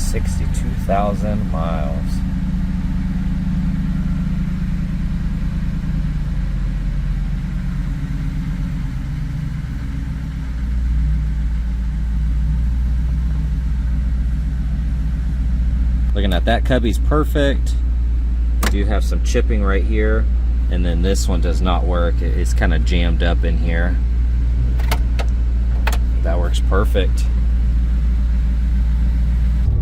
62,000 miles. Looking at that cubby's perfect. We do have some chipping right here, and then this one does not work. It's kind of jammed up in here. That works perfect.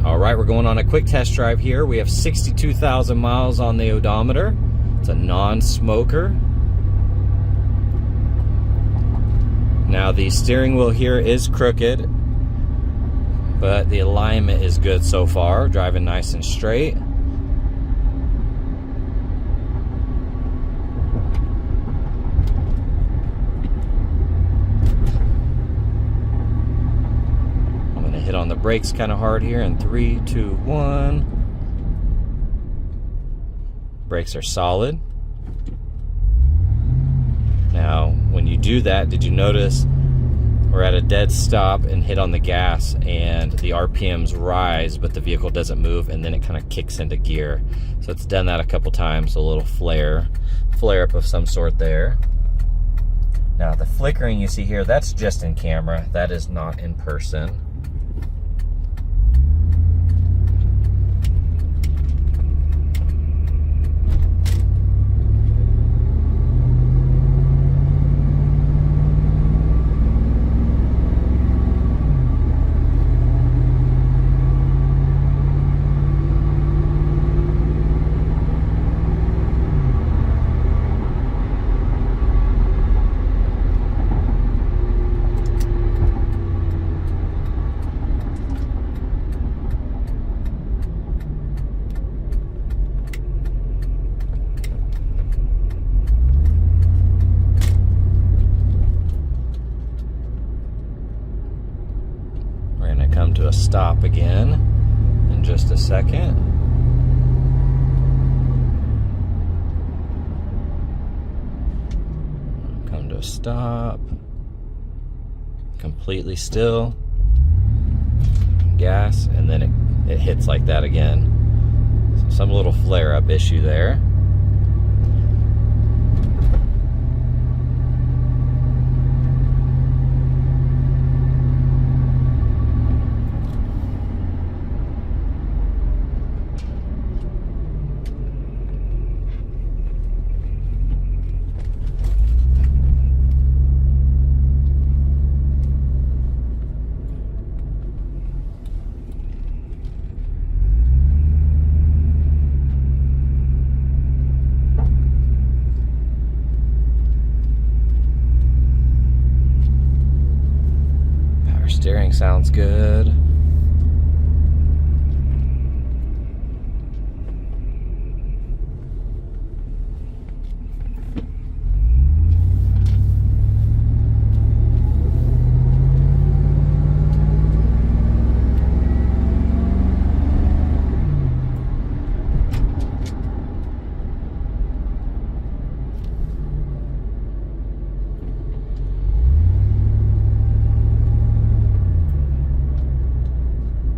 All right, we're going on a quick test drive here. We have 62,000 miles on the odometer. It's a non-smoker. Now the steering wheel here is crooked, but the alignment is good so far. Driving nice and straight. I'm gonna hit on the brakes kind of hard here in 3, 2, 1. Brakes are solid. Now, when you do that, did you notice we're at a dead stop and hit on the gas and the RPMs rise, but the vehicle doesn't move, and then it kind of kicks into gear. So it's done that a couple times, a little flare up of some sort there. Now the flickering you see here, that's just in camera. That is not in person. Come to a stop again in just a second. Come to a stop. Completely still. Gas, and then it hits like that again. So some little flare-up issue there. Steering sounds good.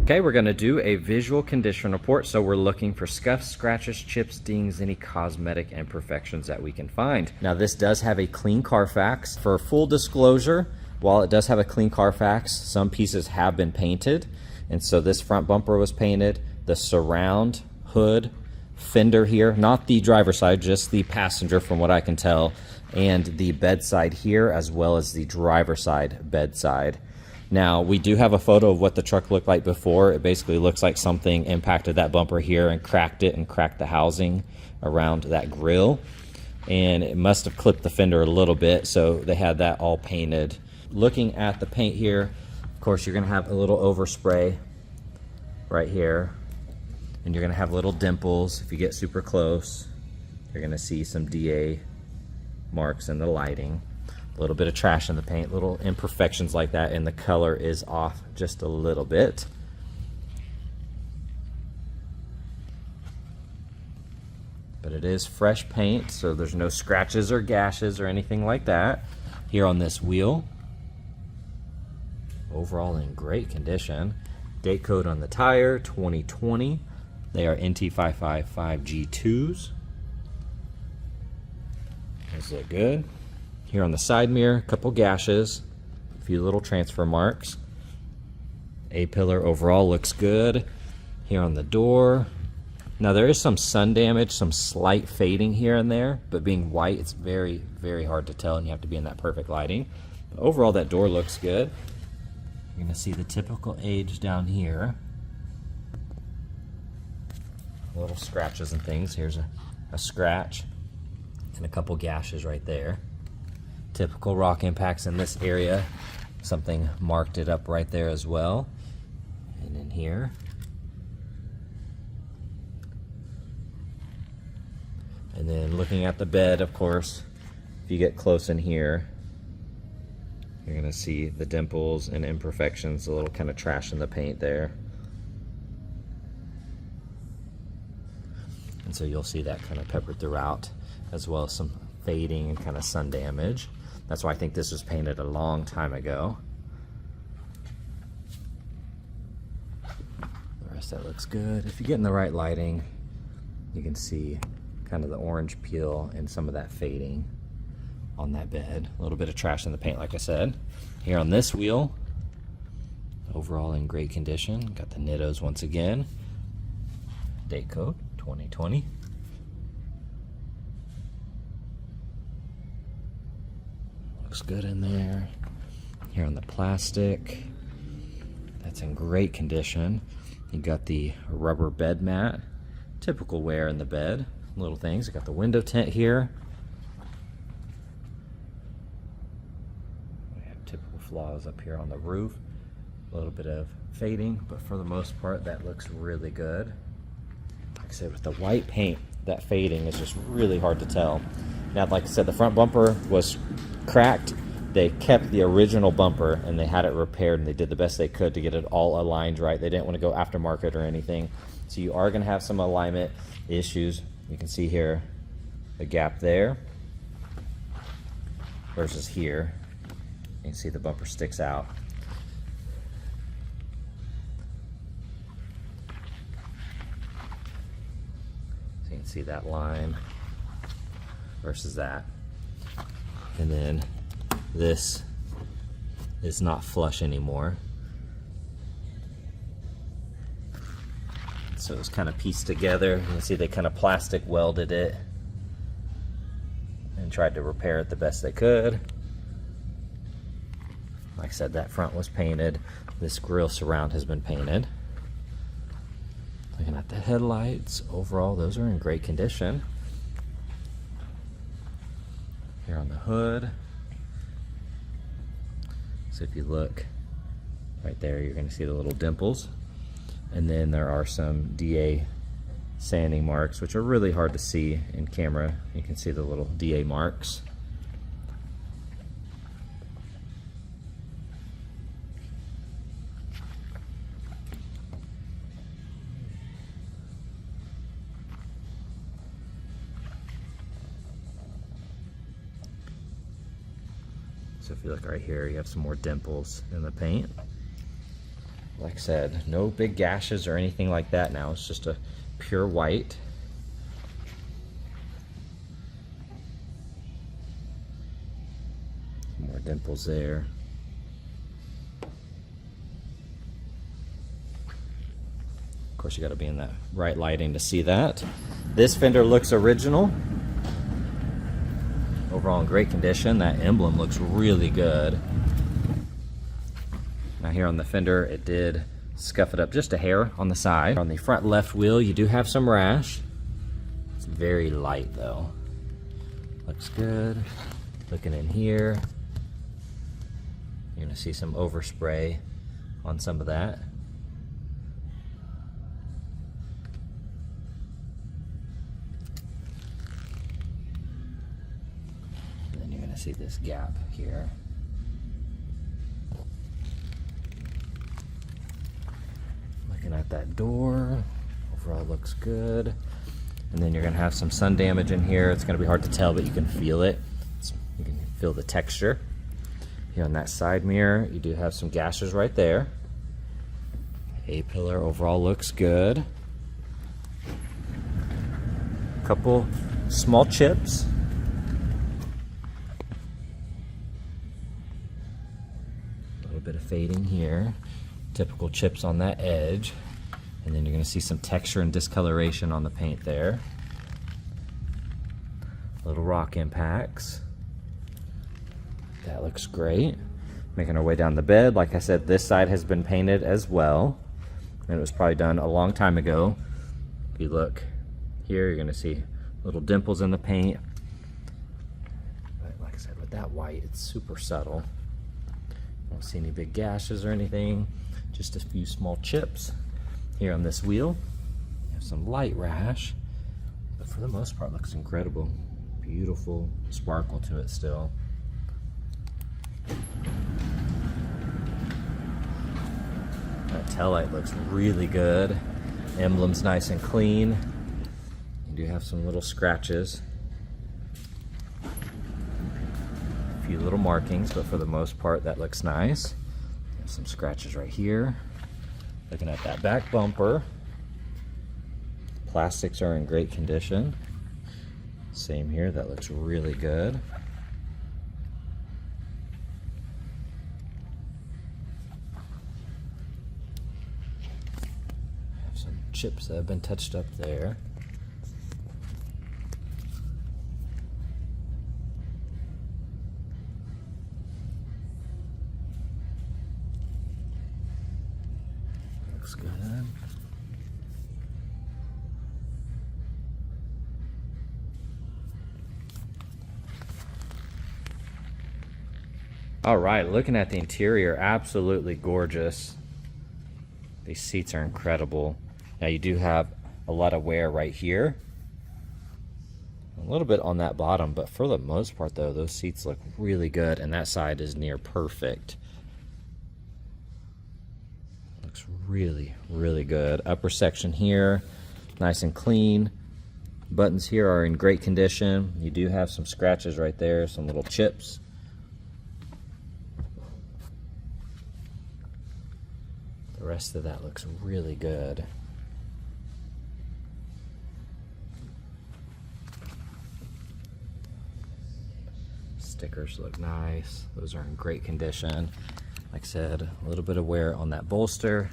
Okay, we're gonna do a visual condition report. So we're looking for scuffs, scratches, chips, dings, any cosmetic imperfections that we can find. Now this does have a clean Carfax. For full disclosure, while it does have a clean Carfax, some pieces have been painted. And so this front bumper was painted, the surround, hood, fender here, not the driver's side, just the passenger from what I can tell, and the bedside here, as well as the driver's side bedside. Now, we do have a photo of what the truck looked like before. It basically looks like something impacted that bumper here and cracked it and cracked the housing around that grille. And it must have clipped the fender a little bit, so they had that all painted. Looking at the paint here, of course, you're gonna have a little overspray right here. And you're gonna have little dimples. If you get super close, you're gonna see some DA marks in the lighting. A little bit of trash in the paint, little imperfections like that, and the color is off just a little bit. But it is fresh paint, so there's no scratches or gashes or anything like that. Here on this wheel, overall in great condition. Date code on the tire, 2020. They are NT555G2s. Those look good. Here on the side mirror, a couple gashes, a few little transfer marks. A-pillar overall looks good. Here on the door, now there is some sun damage, some slight fading here and there, but being white, it's very, very hard to tell, and you have to be in that perfect lighting. But overall, that door looks good. You're gonna see the typical age down here. Little scratches and things. Here's a scratch and a couple gashes right there. Typical rock impacts in this area. Something marked it up right there as well. And in here. And then looking at the bed, of course, if you get close in here, you're gonna see the dimples and imperfections, a little kind of trash in the paint there. And so you'll see that kind of peppered throughout, as well as some fading and kind of sun damage. That's why I think this was painted a long time ago. The rest of that looks good. If you get in the right lighting, you can see kind of the orange peel and some of that fading on that bed. A little bit of trash in the paint, like I said. Here on this wheel, overall in great condition. Got the Nittos once again. Date code 2020. Looks good in there. Here on the plastic, that's in great condition. You got the rubber bed mat, typical wear in the bed. Little things. I got the window tint here. We have typical flaws up here on the roof. A little bit of fading, but for the most part, that looks really good. Like I said, with the white paint, that fading is just really hard to tell. Now, like I said, the front bumper was cracked. They kept the original bumper and they had it repaired, and they did the best they could to get it all aligned right. They didn't want to go aftermarket or anything. So you are going to have some alignment issues. You can see here the gap there versus here. You can see the bumper sticks out. So you can see that line versus that. And then this is not flush anymore. So it's kind of pieced together. You can see they kind of plastic welded it and tried to repair it the best they could. Like I said, that front was painted. This grille surround has been painted. Looking at the headlights, overall those are in great condition. Here on the hood. So if you look right there, you're going to see the little dimples. And then there are some DA sanding marks, which are really hard to see in camera. You can see the little DA marks. So if you look right here, you have some more dimples in the paint. Like I said, no big gashes or anything like that now. It's just a pure white. More dimples there. Of course, you got to be in that right lighting to see that. This fender looks original. Overall in great condition. That emblem looks really good. Now here on the fender, it did scuff it up just a hair on the side. On the front left wheel, you do have some rash. It's very light though. Looks good. Looking in here, you're gonna see some overspray on some of that. And then you're gonna see this gap here. Looking at that door, overall looks good. And then you're gonna have some sun damage in here. It's gonna be hard to tell, but you can feel it. You can feel the texture. Here on that side mirror, you do have some gashes right there. A-pillar overall looks good. Couple small chips. A little bit of fading here. Typical chips on that edge. And then you're going to see some texture and discoloration on the paint there. Little rock impacts. That looks great. Making our way down the bed. Like I said, this side has been painted as well. And it was probably done a long time ago. If you look here, you're going to see little dimples in the paint. But like I said, with that white, it's super subtle. Don't see any big gashes or anything. Just a few small chips. Here on this wheel, you have some light rash. But for the most part, it looks incredible. Beautiful sparkle to it still. That taillight looks really good. Emblem's nice and clean. You do have some little scratches. A few little markings, but for the most part that looks nice. There's some scratches right here. Looking at that back bumper. Plastics are in great condition. Same here, that looks really good. Some chips that have been touched up there. Looks good. All right, looking at the interior, absolutely gorgeous. These seats are incredible. Now you do have a lot of wear right here. A little bit on that bottom, but for the most part though, those seats look really good, and that side is near perfect. Looks really, really good. Upper section here, nice and clean. Buttons here are in great condition. You do have some scratches right there, some little chips. The rest of that looks really good. Stickers look nice. Those are in great condition. Like I said, a little bit of wear on that bolster.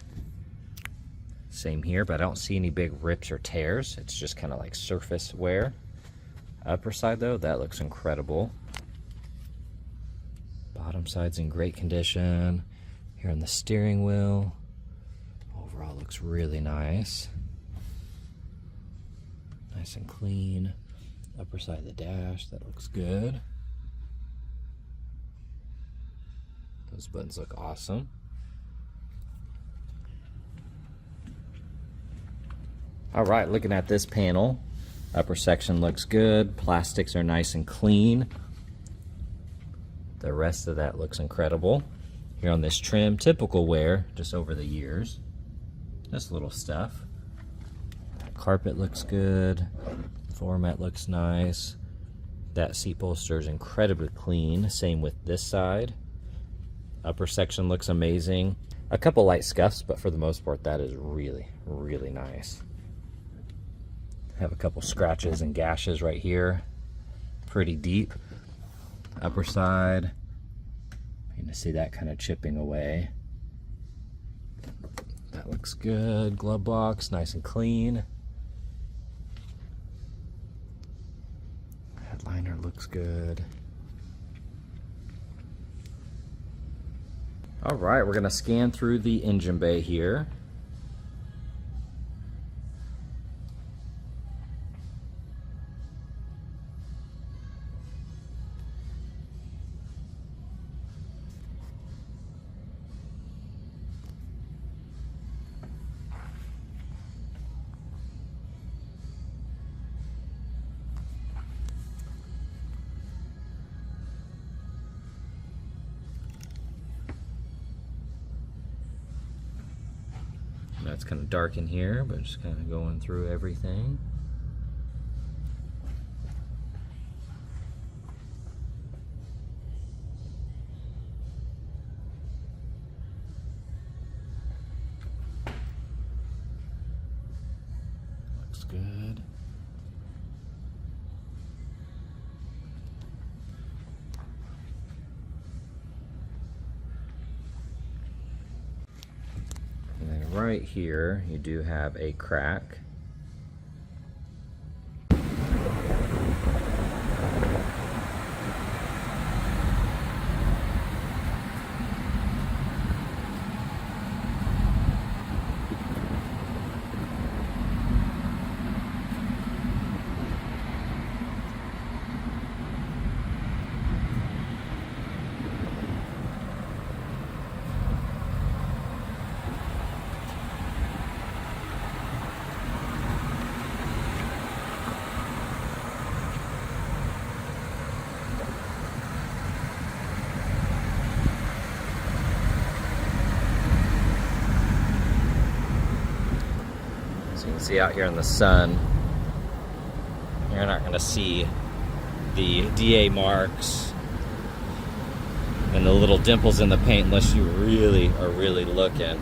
Same here, but I don't see any big rips or tears. It's just kind of like surface wear. Upper side though, that looks incredible. Bottom side's in great condition. Here on the steering wheel, overall looks really nice. Nice and clean. Upper side of the dash, that looks good. Those buttons look awesome. All right, looking at this panel, upper section looks good. Plastics are nice and clean. The rest of that looks incredible. Here on this trim, typical wear just over the years. Just little stuff. That carpet looks good. Floor mat looks nice. That seat bolster is incredibly clean. Same with this side. Upper section looks amazing. A couple light scuffs, but for the most part, that is really, really nice. Have a couple scratches and gashes right here. Pretty deep. Upper side. You can see that kind of chipping away. That looks good. Glove box, nice and clean. Headliner looks good. All right, we're gonna scan through the engine bay here. It's kind of dark in here, but just kind of going through everything. good. And then right here, you do have a crack. You can see out here in the sun, you're not going to see the DA marks and the little dimples in the paint unless you really are looking.